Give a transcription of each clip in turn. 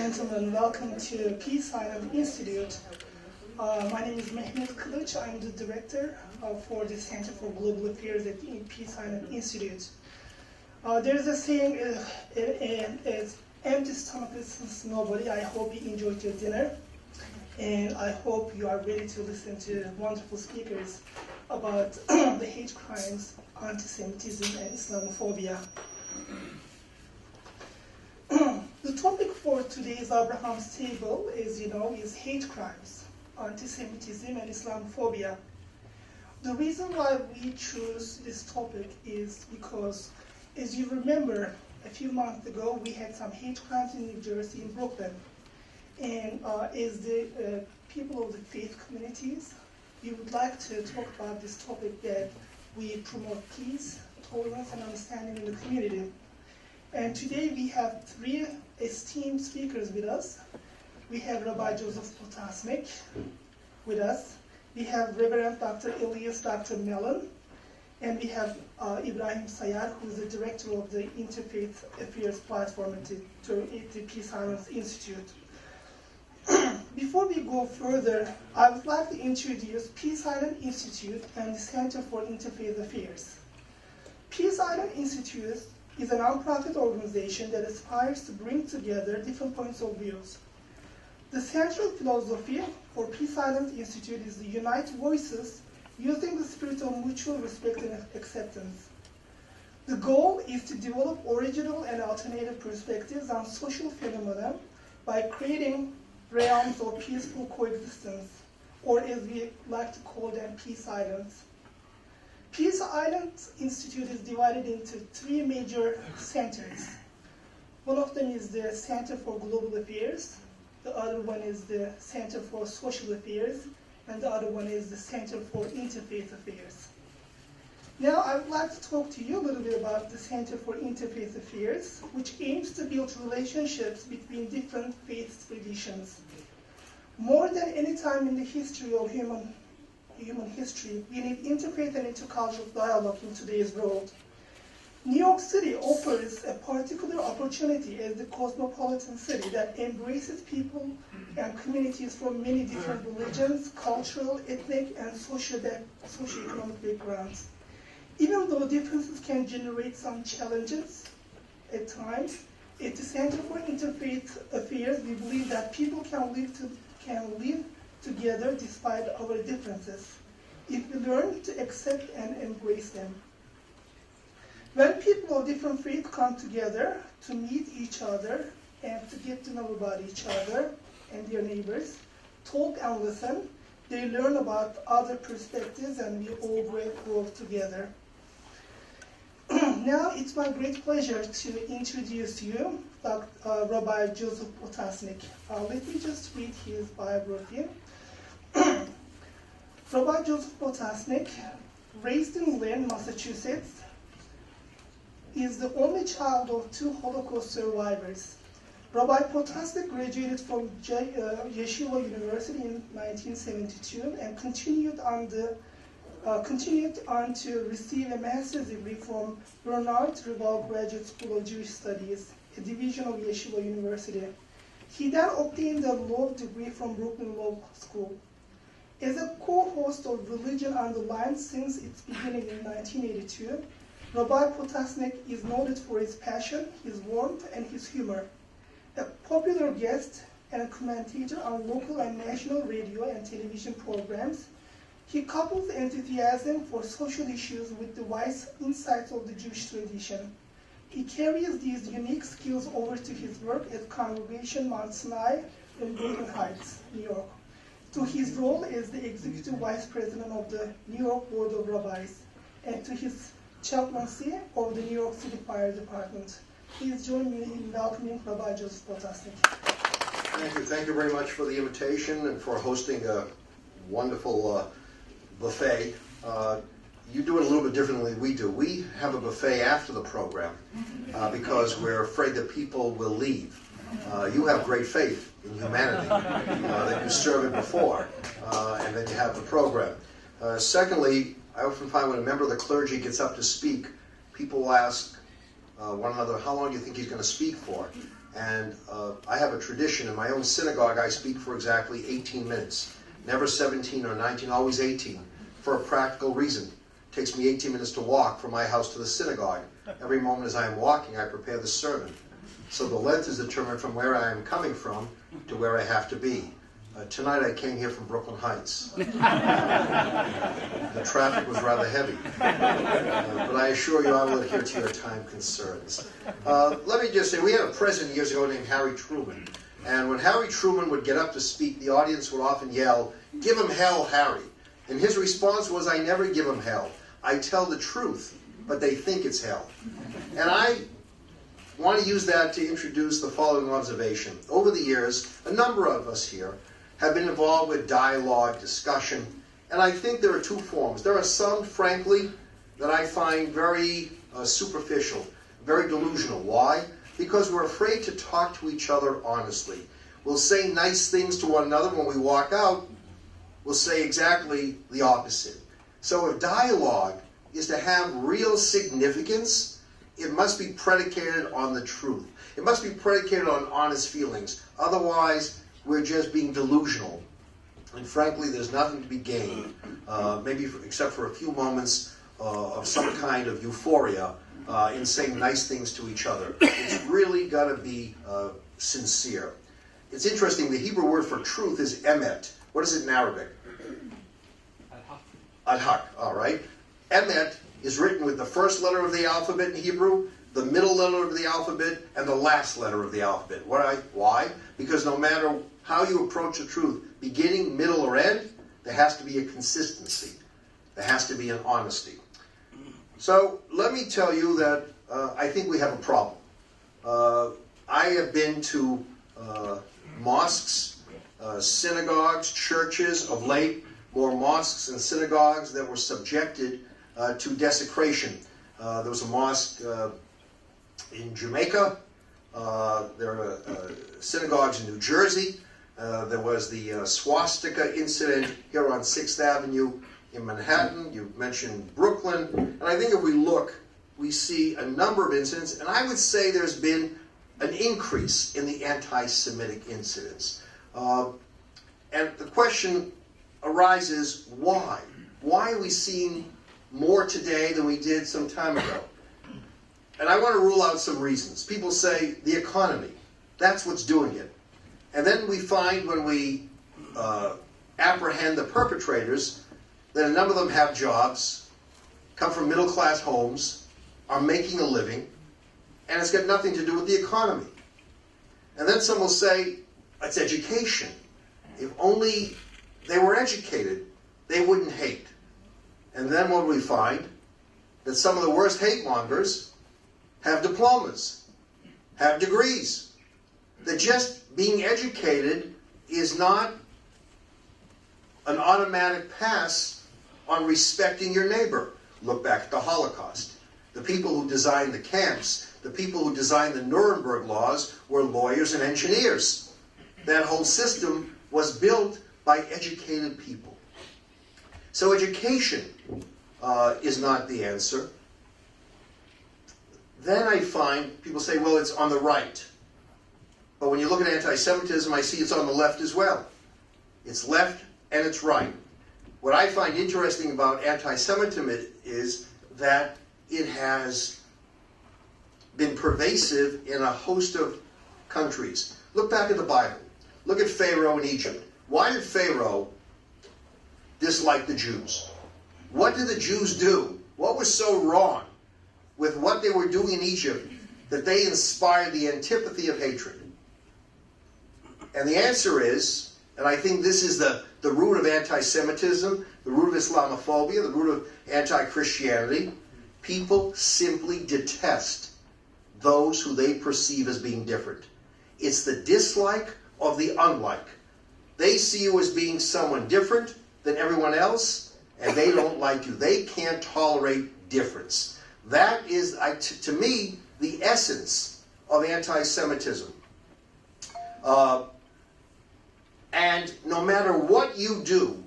gentlemen, welcome to Peace Island Institute. My name is Mehmet Kılıç. I'm the director for the Center for Global Affairs at the Peace Island Institute. There's a saying, empty stomach listens to nobody. I hope you enjoyed your dinner, and I hope you are ready to listen to wonderful speakers about the hate crimes, anti-Semitism, and Islamophobia. The topic for today's Abraham's table is hate crimes, anti-Semitism, and Islamophobia. The reason why we choose this topic is because, as you remember, a few months ago we had some hate crimes in New Jersey, in Brooklyn. And as the people of the faith communities, we would like to talk about this topic that we promote peace, tolerance, and understanding in the community. And today we have three esteemed speakers with us. We have Rabbi Joseph Potasnik with us. We have Reverend Dr. Elias Dr. Mellon. And we have Ibrahim Sayar, who is the director of the Interfaith Affairs Platform at the Peace Islands Institute. Before we go further, I would like to introduce Peace Island Institute and the Center for Interfaith Affairs. Peace Island Institute is a nonprofit organization that aspires to bring together different points of views. The central philosophy for Peace Island Institute is to unite voices using the spirit of mutual respect and acceptance. The goal is to develop original and alternative perspectives on social phenomena by creating realms of peaceful coexistence, or as we like to call them, peace islands. Peace Island Institute is divided into three major centers. One of them is the Center for Global Affairs, the other one is the Center for Social Affairs, and the other one is the Center for Interfaith Affairs. Now I would like to talk to you a little bit about the Center for Interfaith Affairs, which aims to build relationships between different faith traditions. More than any time in the history of human history, we need interfaith and intercultural dialogue in today's world. New York City offers a particular opportunity as the cosmopolitan city that embraces people and communities from many different religions, cultural, ethnic, and socioeconomic backgrounds. Even though differences can generate some challenges at times, at the Center for Interfaith Affairs, we believe that people can live together despite our differences, if we learn to accept and embrace them. When people of different faiths come together to meet each other and to get to know about each other and their neighbors, talk and listen, they learn about other perspectives and we all grow together. Now it's my great pleasure to introduce you Rabbi Joseph Potasnik. Let me just read his biography. Rabbi Joseph Potasnik, raised in Lynn, Massachusetts, is the only child of two Holocaust survivors. Rabbi Potasnik graduated from Yeshiva University in 1972 and continued on to receive a master's degree from Bernard Reval Graduate School of Jewish Studies, a division of Yeshiva University. He then obtained a law degree from Brooklyn Law School. As a co-host of Religion on the Line since its beginning in 1982, Rabbi Potasnik is noted for his passion, his warmth, and his humor. A popular guest and commentator on local and national radio and television programs, he couples enthusiasm for social issues with the wise insights of the Jewish tradition. He carries these unique skills over to his work at Congregation Mount Sinai in Brooklyn Heights, New York, to his role as the Executive Vice President of the New York Board of Rabbis, and to his chaplaincy of the New York City Fire Department. Please join me in welcoming Rabbi Joseph Potasnik. Thank you very much for the invitation and for hosting a wonderful buffet. You do it a little bit differently than we do. We have a buffet after the program because we're afraid that people will leave. You have great faith in humanity, that you serve it before, and then you have the program. Secondly, I often find when a member of the clergy gets up to speak, people will ask one another, how long do you think he's going to speak for? And I have a tradition in my own synagogue. I speak for exactly 18 minutes. Never 17 or 19, always 18, for a practical reason. It takes me 18 minutes to walk from my house to the synagogue. Every moment as I am walking, I prepare the sermon. So the length is determined from where I am coming from to where I have to be. Tonight I came here from Brooklyn Heights. The traffic was rather heavy. But I assure you I will adhere to your time concerns. Let me just say, we had a president years ago named Harry Truman. And when Harry Truman would get up to speak, the audience would often yell, "Give him hell, Harry." And his response was, "I never give him hell. I tell the truth, but they think it's hell." And I want to use that to introduce the following observation. Over the years, a number of us here have been involved with dialogue, discussion, and I think there are two forms. There are some, frankly, that I find very superficial, very delusional. Why? Because we're afraid to talk to each other honestly. We'll say nice things to one another. When we walk out, we'll say exactly the opposite. So if dialogue is to have real significance, it must be predicated on the truth. It must be predicated on honest feelings. Otherwise, we're just being delusional. And frankly, there's nothing to be gained, except for a few moments of some kind of euphoria in saying nice things to each other. It's really got to be sincere. It's interesting, the Hebrew word for truth is emet. What is it in Arabic? Ad-haq, all right. Emet is written with the first letter of the alphabet in Hebrew, the middle letter of the alphabet, and the last letter of the alphabet. Why? Because no matter how you approach the truth, beginning, middle, or end, there has to be a consistency. There has to be an honesty. So let me tell you that I think we have a problem. I have been to mosques, synagogues, churches of late, more mosques and synagogues that were subjected to desecration. There was a mosque in Jamaica. There are synagogues in New Jersey. There was the swastika incident here on 6th Avenue in Manhattan. You mentioned Brooklyn. And I think if we look, we see a number of incidents. And I would say there's been an increase in the anti-Semitic incidents. And the question arises, why? Why are we seeing more today than we did some time ago? And I want to rule out some reasons. People say the economy, that's what's doing it. And then we find when we apprehend the perpetrators that a number of them have jobs, come from middle-class homes, are making a living, and it's got nothing to do with the economy. And then some will say, it's education. If only they were educated, they wouldn't hate. And then what do we find? That some of the worst hate mongers have diplomas, have degrees. That just being educated is not an automatic pass on respecting your neighbor. Look back at the Holocaust. The people who designed the camps, the people who designed the Nuremberg laws were lawyers and engineers. That whole system was built by educated people. So education is not the answer. Then I find people say, well, it's on the right. But when you look at anti-Semitism, I see it's on the left as well. It's left and it's right. What I find interesting about anti-Semitism is that it has been pervasive in a host of countries. Look back at the Bible. Look at Pharaoh in Egypt. Why did Pharaoh dislike the Jews? What did the Jews do? What was so wrong with what they were doing in Egypt that they inspired the antipathy of hatred? And the answer is, and I think this is the root of anti-Semitism, the root of Islamophobia, the root of anti-Christianity, people simply detest those who they perceive as being different. It's the dislike of the unlike. They see you as being someone different than everyone else, and they don't like you. They can't tolerate difference. That is, to me, the essence of anti-Semitism. And no matter what you do,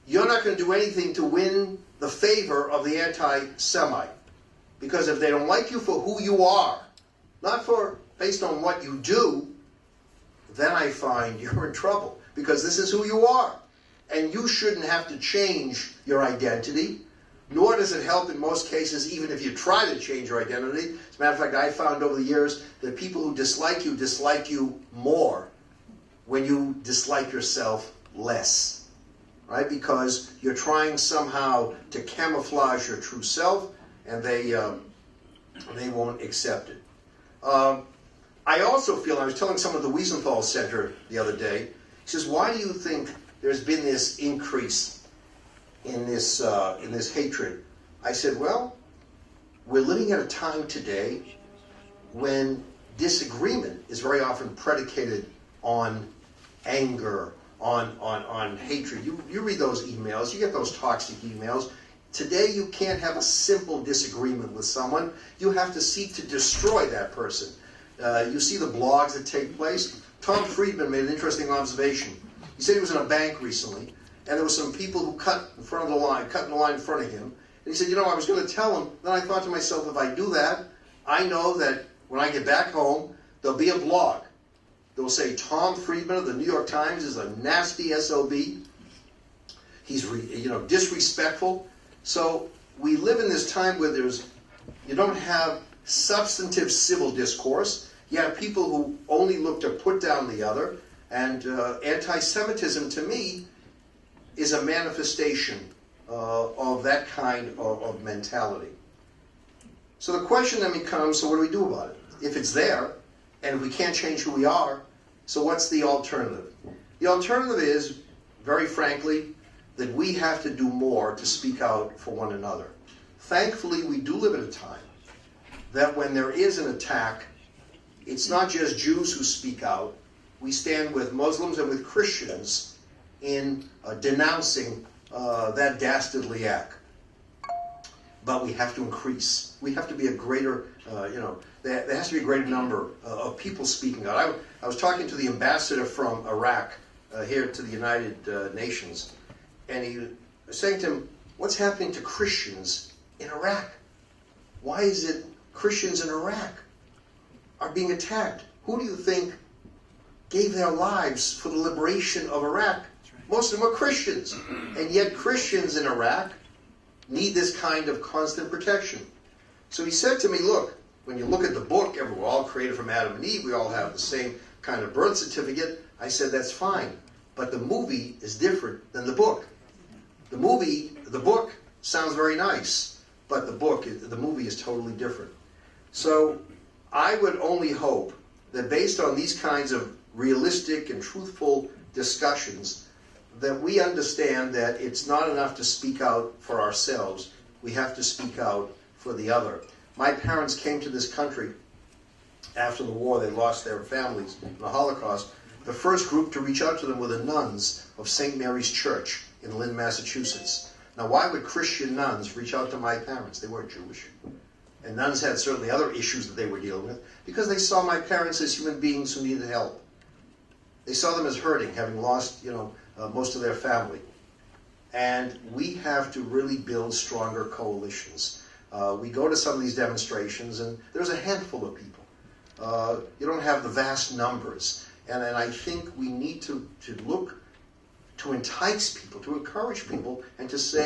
you're not going to do anything to win the favor of the anti-Semite. Because if they don't like you for who you are, not for based on what you do, then I find you're in trouble, because this is who you are. And you shouldn't have to change your identity, nor does it help in most cases, even if you try to change your identity. As a matter of fact, I found over the years that people who dislike you more when you dislike yourself less, right? Because you're trying somehow to camouflage your true self, and they won't accept it. I also feel, I was telling someone at the Wiesenthal Center the other day, he says, why do you think there's been this increase in this hatred? I said, well, we're living at a time today when disagreement is very often predicated on anger, on hatred. You read those emails, you get those toxic emails. Today you can't have a simple disagreement with someone. You have to seek to destroy that person. You see the blogs that take place. Tom Friedman made an interesting observation. He said he was in a bank recently, and there were some people who cut in the line in front of him. And he said, I was going to tell them. Then I thought to myself, if I do that, I know that when I get back home, there'll be a blog. They'll say Tom Friedman of the New York Times is a nasty SOB. He's disrespectful. So we live in this time where you don't have substantive civil discourse. You have people who only look to put down the other. And anti-Semitism, to me, is a manifestation of that kind of mentality. So the question then becomes, so what do we do about it? If it's there, and we can't change who we are, so what's the alternative? The alternative is, very frankly, that we have to do more to speak out for one another. Thankfully, we do live at a time that when there is an attack, it's not just Jews who speak out. We stand with Muslims and with Christians in denouncing that dastardly act. But we have to increase. We have to be a greater, there has to be a greater number of people speaking out. I was talking to the ambassador from Iraq here to the United Nations, and he was saying to him, what's happening to Christians in Iraq? Why is it Christians in Iraq are being attacked? Who do you think gave their lives for the liberation of Iraq? Most of them are Christians. And yet Christians in Iraq need this kind of constant protection. So he said to me, look, when you look at the book, we're all created from Adam and Eve, we all have the same kind of birth certificate. I said, that's fine. But the movie is different than the book. The book sounds very nice, but the movie is totally different. So I would only hope that based on these kinds of realistic and truthful discussions, that we understand that it's not enough to speak out for ourselves. We have to speak out for the other. My parents came to this country after the war. They lost their families in the Holocaust. The first group to reach out to them were the nuns of St. Mary's Church in Lynn, Massachusetts. Now, why would Christian nuns reach out to my parents? They weren't Jewish. And nuns had certainly other issues that they were dealing with, because they saw my parents as human beings who needed help. They saw them as hurting, having lost, most of their family. And we have to really build stronger coalitions. We go to some of these demonstrations, and there's a handful of people. You don't have the vast numbers. And I think we need to look to entice people, to encourage people, and to say,